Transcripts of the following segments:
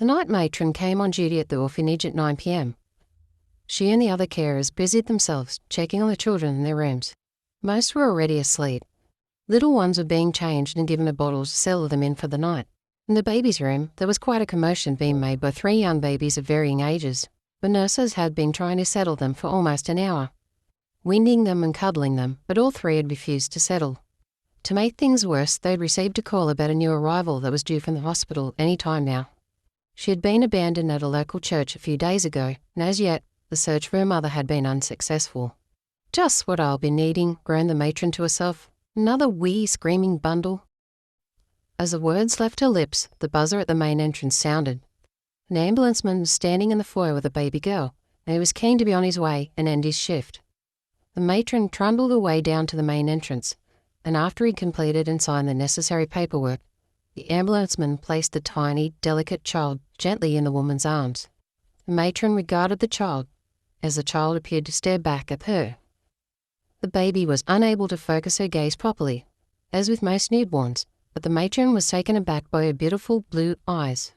night matron came on duty at the orphanage at 9 p.m. She and the other carers busied themselves checking on the children in their rooms. Most were already asleep. Little ones were being changed and given a bottle to settle them in for the night. In the baby's room, there was quite a commotion being made by 3 young babies of varying ages. The nurses had been trying to settle them for almost an hour, winding them and cuddling them, but all 3 had refused to settle. To make things worse, they'd received a call about a new arrival that was due from the hospital any time now. She had been abandoned at a local church a few days ago, and as yet, the search for her mother had been unsuccessful. "Just what I'll be needing," groaned the matron to herself. "Another wee screaming bundle." As the words left her lips, the buzzer at the main entrance sounded. An ambulanceman was standing in the foyer with a baby girl, and he was keen to be on his way and end his shift. The matron trundled away down to the main entrance, and after he'd completed and signed the necessary paperwork, the ambulanceman placed the tiny, delicate child gently in the woman's arms. The matron regarded the child, as the child appeared to stare back at her. The baby was unable to focus her gaze properly, as with most newborns, but the matron was taken aback by her beautiful blue eyes.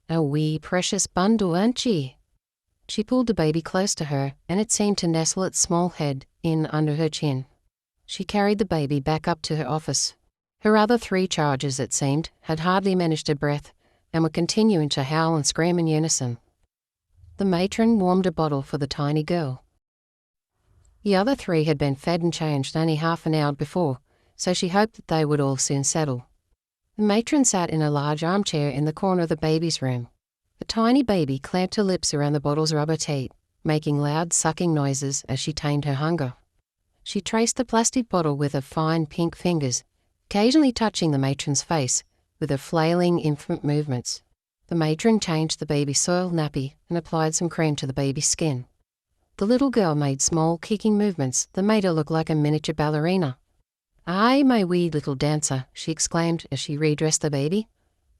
"A wee precious bundle, ain't she?" She pulled the baby close to her, and it seemed to nestle its small head in under her chin. She carried the baby back up to her office. Her other 3 charges, it seemed, had hardly managed a breath and were continuing to howl and scream in unison. The matron warmed a bottle for the tiny girl. The other 3 had been fed and changed only half an hour before, so she hoped that they would all soon settle. The matron sat in a large armchair in the corner of the baby's room. The tiny baby clamped her lips around the bottle's rubber teat, making loud sucking noises as she tamed her hunger. She traced the plastic bottle with her fine pink fingers, occasionally touching the matron's face with her flailing infant movements. The matron changed the baby's soiled nappy and applied some cream to the baby's skin. The little girl made small, kicking movements that made her look like a miniature ballerina. "Aye, my wee little dancer," she exclaimed as she redressed the baby.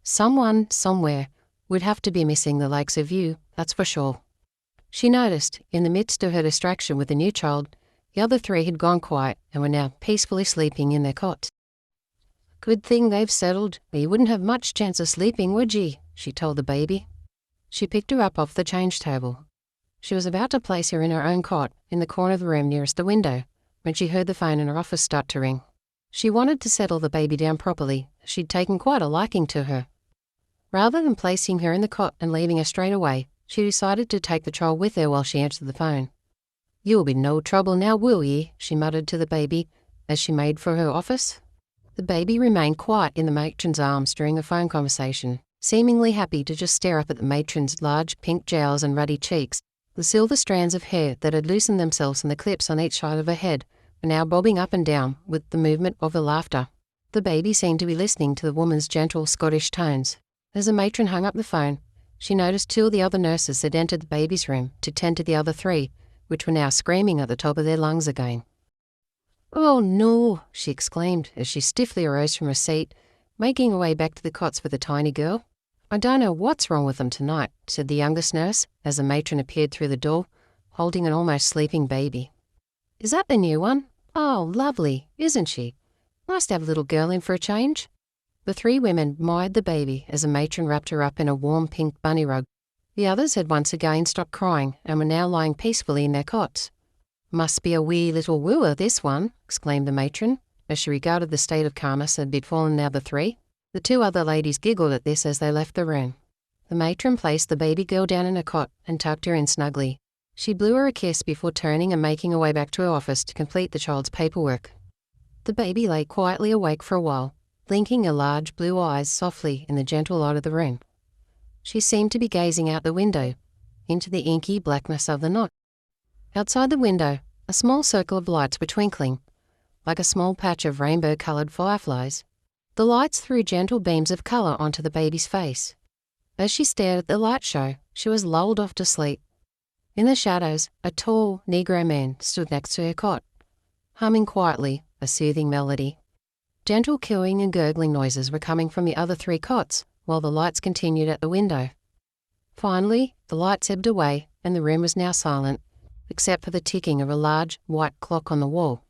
"Someone, somewhere, would have to be missing the likes of you, that's for sure." She noticed, in the midst of her distraction with the new child, the other 3 had gone quiet and were now peacefully sleeping in their cots. "Good thing they've settled, or you wouldn't have much chance of sleeping, would ye?" she told the baby. She picked her up off the change table. She was about to place her in her own cot in the corner of the room nearest the window when she heard the phone in her office start to ring. She wanted to settle the baby down properly. She'd taken quite a liking to her. Rather than placing her in the cot and leaving her straight away, she decided to take the child with her while she answered the phone. "You'll be no trouble now, will ye?" she muttered to the baby as she made for her office. The baby remained quiet in the matron's arms during the phone conversation, seemingly happy to just stare up at the matron's large pink jowls and ruddy cheeks. The silver strands of hair that had loosened themselves in the clips on each side of her head were now bobbing up and down with the movement of her laughter. The baby seemed to be listening to the woman's gentle Scottish tones. As the matron hung up the phone, she noticed 2 of the other nurses had entered the baby's room to tend to the other 3, which were now screaming at the top of their lungs again. "Oh no," she exclaimed as she stiffly arose from her seat, making her way back to the cots with the tiny girl. "I don't know what's wrong with them tonight," said the youngest nurse as the matron appeared through the door, holding an almost sleeping baby. "Is that the new one? Oh, lovely, isn't she? Nice to have a little girl in for a change." The 3 women admired the baby as the matron wrapped her up in a warm pink bunny rug. The others had once again stopped crying and were now lying peacefully in their cots. "Must be a wee little wooer, this one," exclaimed the matron, as she regarded the state of calmness that had befallen the other 3. The 2 other ladies giggled at this as they left the room. The matron placed the baby girl down in a cot and tucked her in snugly. She blew her a kiss before turning and making her way back to her office to complete the child's paperwork. The baby lay quietly awake for a while, blinking her large blue eyes softly in the gentle light of the room. She seemed to be gazing out the window, into the inky blackness of the night. Outside the window, a small circle of lights were twinkling, like a small patch of rainbow-coloured fireflies. The lights threw gentle beams of colour onto the baby's face. As she stared at the light show, she was lulled off to sleep. In the shadows, a tall Negro man stood next to her cot, humming quietly a soothing melody. Gentle cooing and gurgling noises were coming from the other 3 cots, while the lights continued at the window. Finally, the lights ebbed away and the room was now silent, except for the ticking of a large white clock on the wall.